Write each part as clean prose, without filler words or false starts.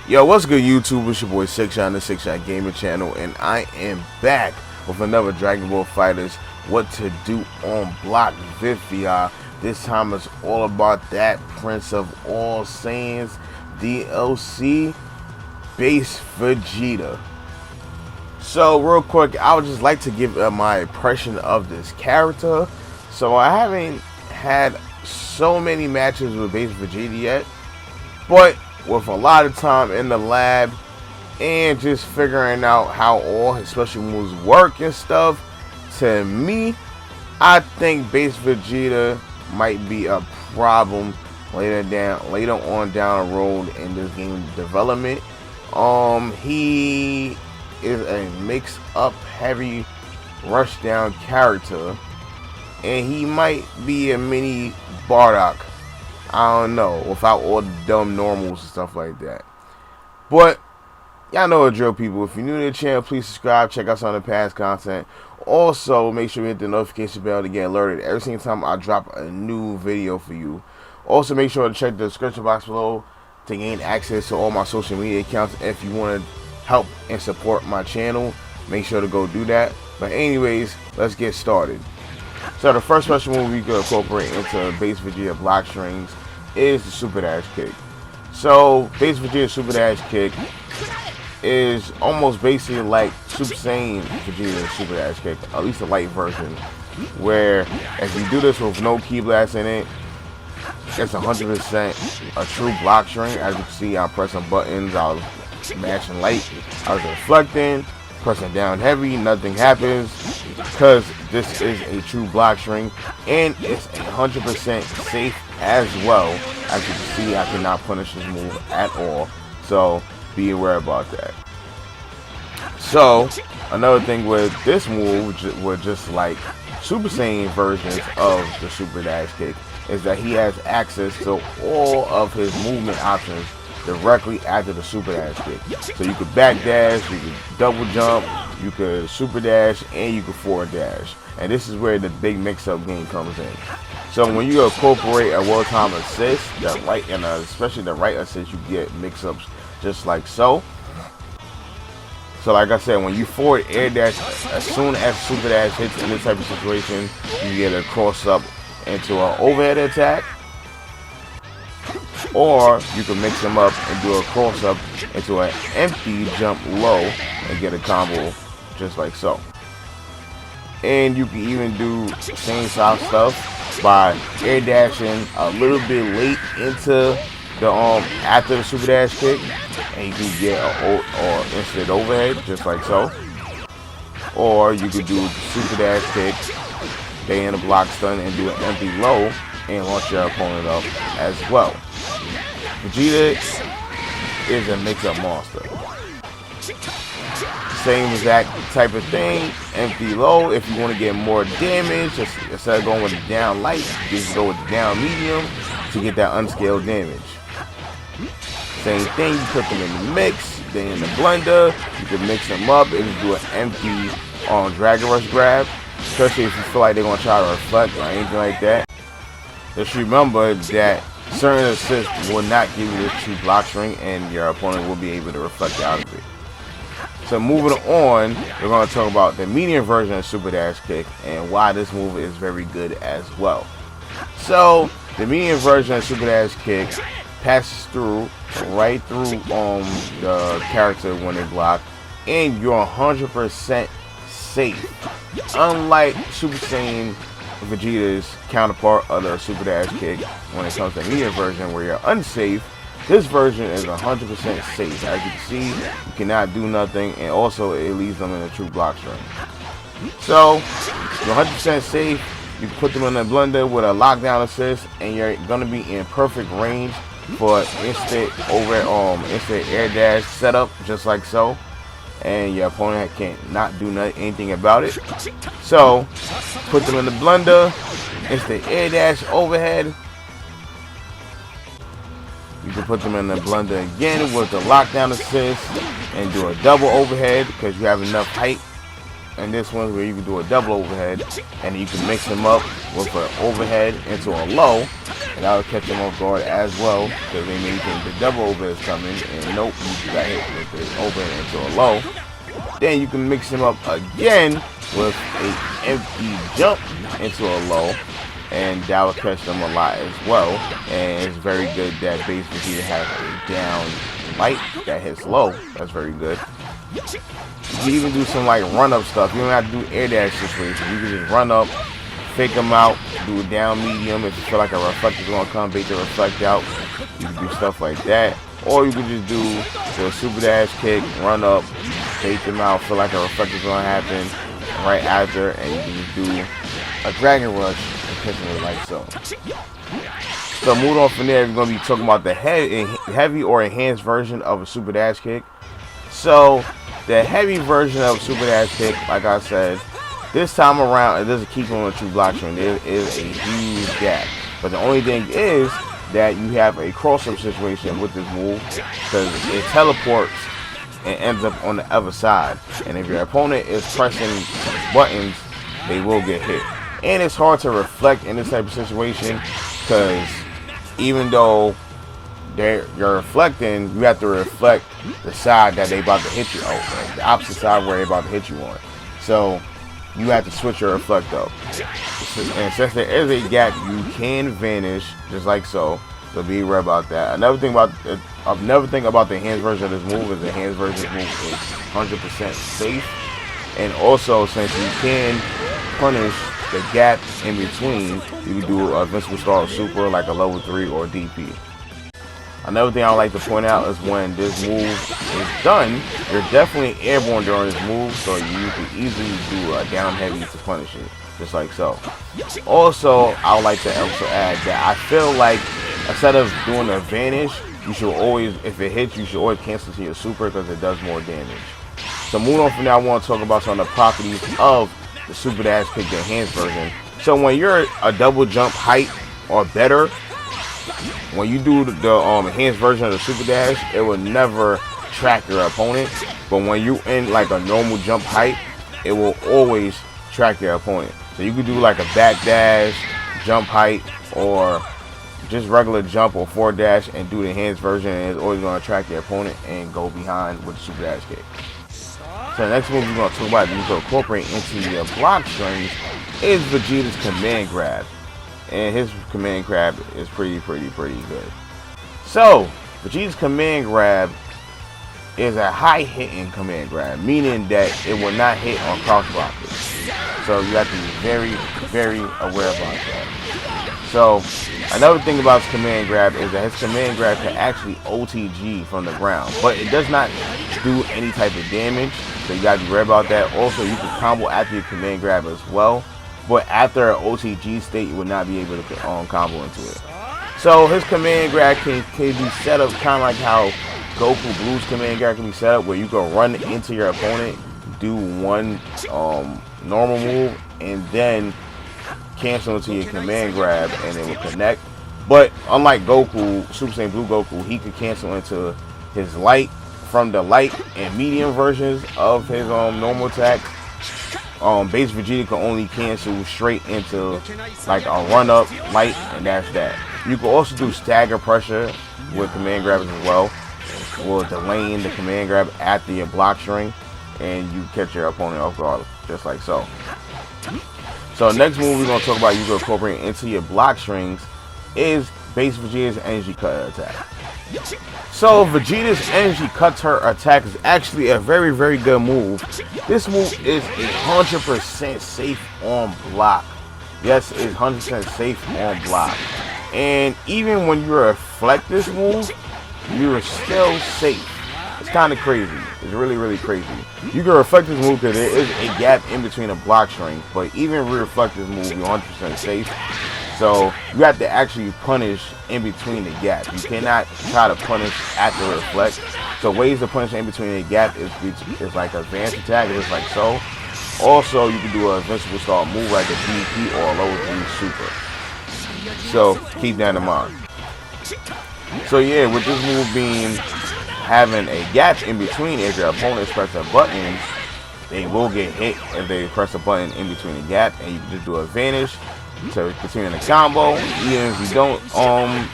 Yo, what's good, YouTube? It's your boy 6shot, the 6shot Gaming Channel, and I am back with another Dragon Ball FighterZ What to Do on Block video. This time it's all about that Prince of All Saiyans DLC base Vegeta. So real quick, I would just like to give my impression of this character. So I haven't had so many matches with base Vegeta yet, but with a lot of time in the lab and just figuring out how all his special moves work and stuff, to me, I think base Vegeta might be a problem later on down the road in this game development. He is a mix-up heavy rush down character, and he might be a mini Bardock. I don't know, without all the dumb normals and stuff like that. But y'all know the drill, people. If you're new to the channel, please subscribe, check out some of the past content. Also, make sure you hit the notification bell to get alerted every single time I drop a new video for you. Also, make sure to check the description box below to gain access to all my social media accounts. If you want to help and support my channel, make sure to go do that. But anyways, let's get started. So the first special move we could incorporate into base Vegeta block strings is the Super Dash Kick. So base Vegeta Super Dash Kick is almost basically like Super Saiyan Vegeta Super Dash Kick, at least a light version, where if you do this with no Ki Blast in it, it's 100% a true block string. As you can see, I'm pressing buttons, I was mashing light, I was reflecting, pressing down heavy, nothing happens, because this is a true block string, and it's 100% safe as well. As you can see, I cannot punish this move at all, so be aware about that. So another thing with this move, with just like Super Saiyan versions of the Super Dash Kick, is that he has access to all of his movement options directly after the Super Dash Kick. So you could back dash, you could double jump, you could super dash, and you could forward dash. And this is where the big mix-up game comes in. So when you incorporate a well-timed assist, the right, and especially the right assist, you get mix-ups just like so. So like I said, when you forward air dash, as soon as super dash hits in this type of situation, you get a cross-up into an overhead attack. Or you can mix them up and do a cross up into an empty jump low and get a combo just like so. And you can even do same style stuff by air dashing a little bit late into the after the Super Dash Kick, and you can get a instant overhead just like so. Or you could do the Super Dash Kick, stay in a block stun, and do an empty low and launch your opponent up as well. Vegeta is a mix-up monster. Same exact type of thing. Empty low. If you want to get more damage, just instead of going with the down light, just go with the down medium to get that unscaled damage. Same thing. You put them in the mix, then in the blender. You can mix them up and do an empty Dragon Rush grab, especially if you feel like they're gonna try to reflect or anything like that. Just remember that certain assists will not give you this true block string, and your opponent will be able to reflect out of it. So moving on, we're going to talk about the medium version of Super Dash Kick and why this move is very good as well. So the medium version of Super Dash Kick passes right through the character when they block, and you're 100% safe. Unlike Super Saiyan Vegeta's counterpart of the Super Dash Kick, when it comes to the medium version where you're unsafe, this version is 100% safe. As you can see, you cannot do nothing, and also it leaves them in a true block string. So you're 100% safe. You can put them in the blender with a lockdown assist, and you're gonna be in perfect range for instant instant air dash setup, just like so. And your opponent can't not do anything about it. So put them in the blender, instant air dash overhead. You can put them in the blender again with the lockdown assist and do a double overhead because you have enough height. and this one's where you can do a double overhead, and you can mix them up with an overhead into a low, and that will catch them off guard as well, because they may think the double overhead is coming, and nope, you got hit with the overhead into a low. Then you can mix them up again with an empty jump into a low, and that will catch them a lot as well. And it's very good that base Vegeta has a down light that hits low. That's very good. You can even do some like run up stuff. You don't have to do air dash situations. You can just run up, fake them out, do a down medium. If you feel like a reflector's gonna come, bait the reflect out. You can do stuff like that. Or you can just do the super dash kick, run up, bait them out, feel like a reflector's gonna happen right after, and you can just do a dragon rush and catch them like so. So moving on from there, we're going to be talking about the heavy or enhanced version of a super dash kick. So the heavy version of a super dash kick, like I said, this time around, it doesn't keep on a true block string. There is a huge gap. But the only thing is that you have a cross-up situation with this move, because it teleports and ends up on the other side. And if your opponent is pressing buttons, they will get hit. And it's hard to reflect in this type of situation, because even though you're reflecting, you have to reflect the side that they about to hit you on, the opposite side where they're about to hit you on. So you have to switch your reflect up. And since there is a gap, you can vanish just like so. So be aware about that. Another thing about the enhanced version of this move is the enhanced version of this move is 100% safe. And also, since you can punish the gap in between, you can do a Invincible Star Super like a level 3 or DP. Another thing I would like to point out is when this move is done, you're definitely airborne during this move, so you can easily do a down heavy to punish it, just like so. Also, I would like to also add that I feel like instead of doing a vanish, you should always, if it hits, you should always cancel to your super because it does more damage. So moving on from there, I want to talk about some of the properties of the super dash kick, the enhanced version. So when you're a double jump height or better, when you do the enhanced version of the super dash, it will never track your opponent. But when you in like a normal jump height, it will always track your opponent. So you could do like a back dash, jump height, or just regular jump or forward dash and do the enhanced version, and it's always going to track your opponent and go behind with the super dash kick. So the next move we're going to talk about, you can incorporate into your block strings, is Vegeta's command grab. And his command grab is pretty good. So Vegeta's command grab is a high hitting command grab, meaning that it will not hit on cross blockers. So you have to be very aware about that. So another thing about his command grab is that his command grab can actually OTG from the ground, but it does not do any type of damage. So you gotta be aware about that. Also, you can combo after your command grab as well, but after an OTG state, you would not be able to combo into it. So his command grab can be set up kind of like how Goku Blue's command grab can be set up, where you can run into your opponent, do one normal move, and then cancel into your command grab, and it will connect. But unlike Goku, Super Saiyan Blue Goku, he could cancel into his light from the light and medium versions of his normal attacks. Base Vegeta can only cancel straight into like a run up light, and that's that. You can also do stagger pressure with command grabs as well, or delaying the command grab after your block string, and you catch your opponent off guard just like so. So next move we're going to talk about you can incorporate into your block strings is Base Vegeta's energy cut attack. So Vegeta's energy cutter attack is actually a very good move. This move is 100% safe on block. Yes, it's 100% safe on block. And even when you reflect this move, you're still safe. It's kind of crazy. It's really crazy. You can reflect this move because there is a gap in between the block strings, but even if you reflect this move, you're 100% safe. So you have to actually punish in between the gap. You cannot try to punish at the reflect. So ways to punish in between the gap is like advanced attack, just like so. Also, you can do an invincible start move like a DP or a level 3 super. So keep that in mind. So yeah, with this move being having a gap in between, if your opponent is pressing buttons, they will get hit if they press a button in between the gap, and you can just do a vanish to continue the combo. Even if you don't,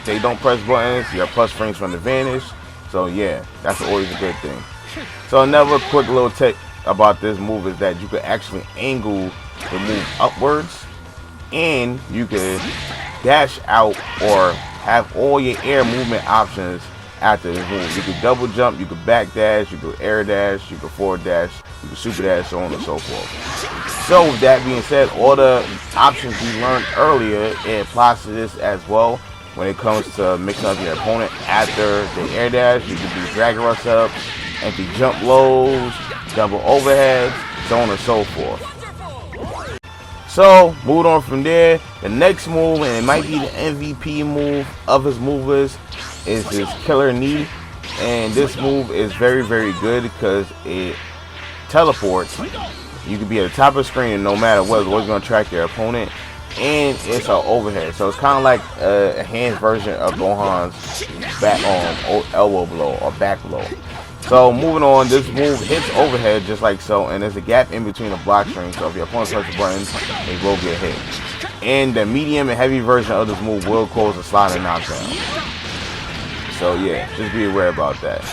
they don't press buttons, you have plus frames from the vanish. So yeah, that's always a good thing. So another quick little tip about this move is that you could actually angle the move upwards, and you could dash out or have all your air movement options after this move. You could double jump, you could back dash, you could air dash, you could forward dash, you could super dash, so on and so forth. So with that being said, all the options we learned earlier, it applies to this as well. When it comes to mixing up your opponent after the air dash, you can do Dragon Rush setups, empty jump lows, double overheads, so on and so forth. So, moving on from there, the next move, and it might be the MVP move of his movers, is his killer knee. And this move is very, very good because it teleports. You can be at the top of the screen and no matter what, it's always going to track your opponent. And it's an overhead, so it's kind of like a hand version of Gohan's back elbow blow or back blow. So moving on, this move hits overhead just like so, and there's a gap in between the block strings, so if your opponent presses buttons, they will get hit. And the medium and heavy version of this move will cause a sliding knockdown. So yeah, just be aware about that.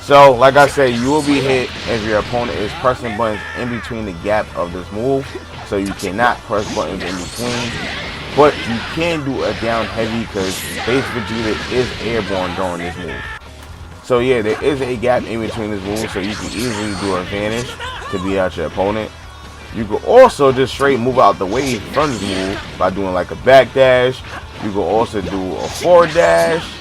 So like I said, you will be hit if your opponent is pressing buttons in between the gap of this move. So you cannot press buttons in between, but you can do a down heavy because base Vegeta is airborne during this move. So yeah, there is a gap in between this move, so you can easily do a vanish to beat out your opponent. You can also just straight move out the way from this move by doing like a back dash. You can also do a forward dash.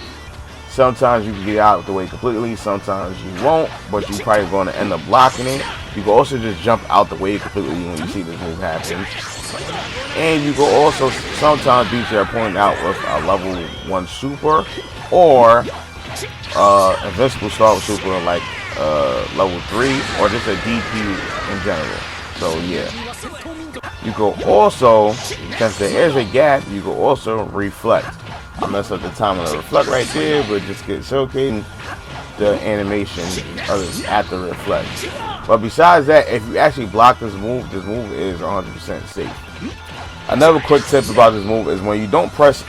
Sometimes you can get out of the way completely, sometimes you won't, but you're probably going to end up blocking it. You can also just jump out the way completely when you see this move happen. And you can also sometimes beat your opponent out with a level 1 super or invincible start super like level 3 or just a DP in general. So yeah. You can also, since there is a gap, you can also reflect. I messed up the time of the reflect right there, but just get showcasing the animation after reflect. But besides that, if you actually block this move is 100% safe. Another quick tip about this move is when you don't press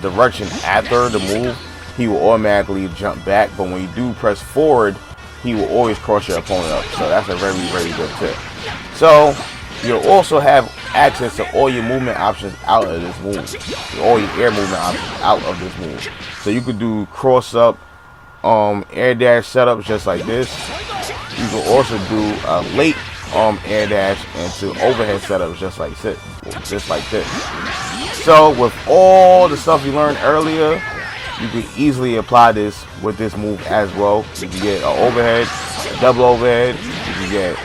direction after the move, he will automatically jump back. But when you do press forward, he will always cross your opponent up. So that's a very, very good tip. So you'll also have access to all your movement options out of this move. All your air movement options out of this move. So you could do cross up, air dash setups just like this. You can also do late air dash into overhead setups just like this. So with all the stuff you learned earlier, you can easily apply this with this move as well. You can get an overhead, a double overhead. You can get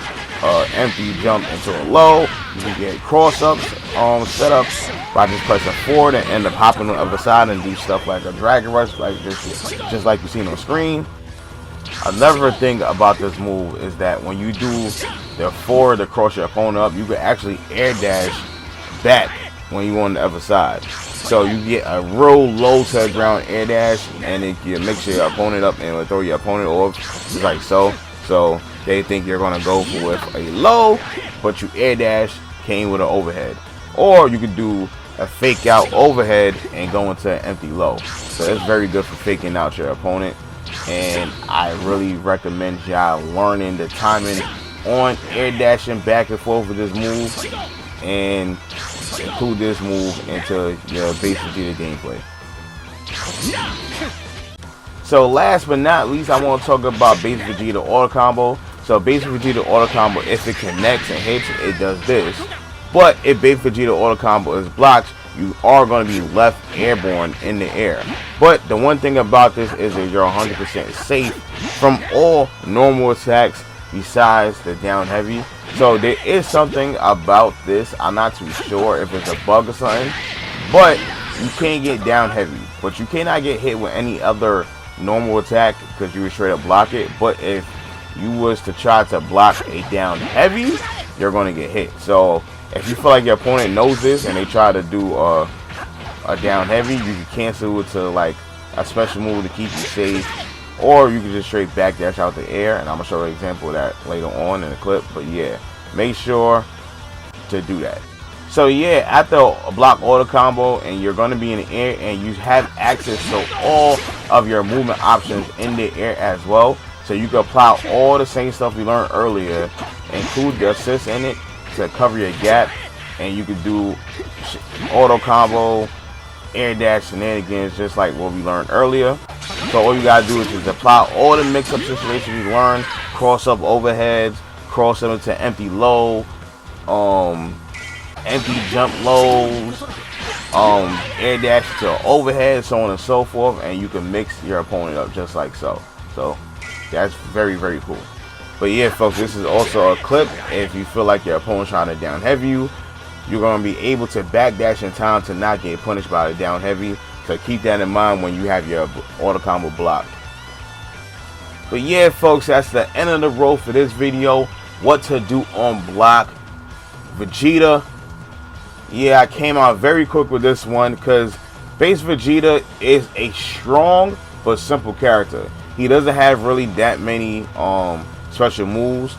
empty jump into a low. You can get cross ups setups by just pressing forward and end up hopping on the other side and do stuff like a Dragon Rush like this, just like you seen on screen. Another thing about this move is that when you do the forward to cross your opponent up, you can actually air dash back when you're on the other side. So you get a real low to the ground air dash, and it can mix your opponent up and will throw your opponent off just like so. So they think you're gonna go with a low, but you air dash came with an overhead. Or you could do a fake out overhead and go into an empty low. So it's very good for faking out your opponent. And I really recommend y'all learning the timing on air dashing back and forth with this move, and include this move into your base Vegeta gameplay. So last but not least, I want to talk about base Vegeta auto combo. So base Vegeta auto combo, if it connects and hits, it does this. But if base Vegeta auto combo is blocked, you are going to be left airborne in the air. But the one thing about this is that you're 100% safe from all normal attacks besides the down heavy. So there is something about this, I'm not too sure if it's a bug or something, but you can get down heavy, but you cannot get hit with any other normal attack because you would straight up block it. But if you was to try to block a down heavy, you're going to get hit. So if you feel like your opponent knows this and they try to do a down heavy, you can cancel it to like a special move to keep you safe or you can just straight backdash out the air, and I'm gonna show you an example of that later on in the clip. But yeah, make sure to do that. So yeah, after a block auto combo and you're going to be in the air and you have access to all of your movement options in the air as well, so you can apply all the same stuff we learned earlier, include the assist in it to cover your gap, and you can do auto combo, air dash shenanigans just like what we learned earlier. So all you gotta do is just apply all the mix-up situations you learned, cross up overheads, cross them into empty low, empty jump lows, air dash to overhead, so on and so forth, and you can mix your opponent up just like so. So that's very, very cool. But yeah, folks, this is also a clip. If you feel like your opponent's trying to down heavy you, you're going to be able to backdash in time to not get punished by the down heavy. So keep that in mind when you have your auto combo blocked. But yeah, folks, that's the end of the road for this video. What to do on block. Vegeta. Yeah, I came out very quick with this one because base Vegeta is a strong but simple character. He doesn't have really that many special moves,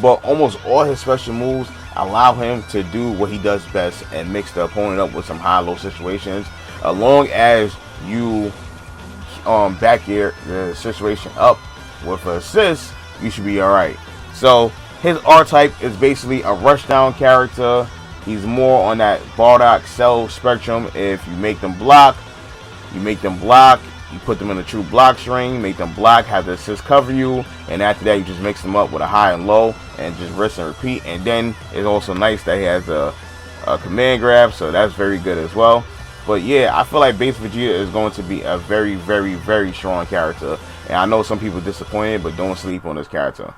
but almost all his special moves allow him to do what he does best and mix the opponent up with some high-low situations. As long as you back the situation up with an assist, you should be alright. So his R-type is basically a rushdown character. He's more on that Bardock Cell spectrum. If you make them block, you put them in a true block string, make them block, have the assist cover you, and after that you just mix them up with a high and low and just rinse and repeat. And then it's also nice that he has a command grab, so that's very good as well. But yeah, I feel like base Vegeta is going to be a very, very, very strong character, and I know some people are disappointed, but don't sleep on this character.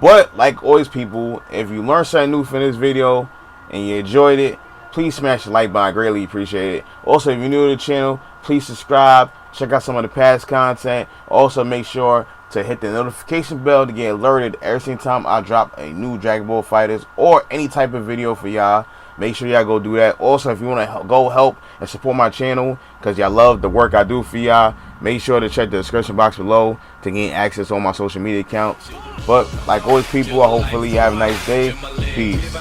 But like always, people, if you learned something new from this video and you enjoyed it, please smash the like button. I greatly appreciate it. Also, if you're new to the channel, please subscribe. Check out some of the past content. Also, make sure to hit the notification bell to get alerted every single time I drop a new Dragon Ball FighterZ or any type of video for y'all. Make sure y'all go do that. Also, if you want to go help and support my channel because y'all love the work I do for y'all, make sure to check the description box below to gain access on my social media accounts. But like always, people, hopefully you have a nice day. Peace.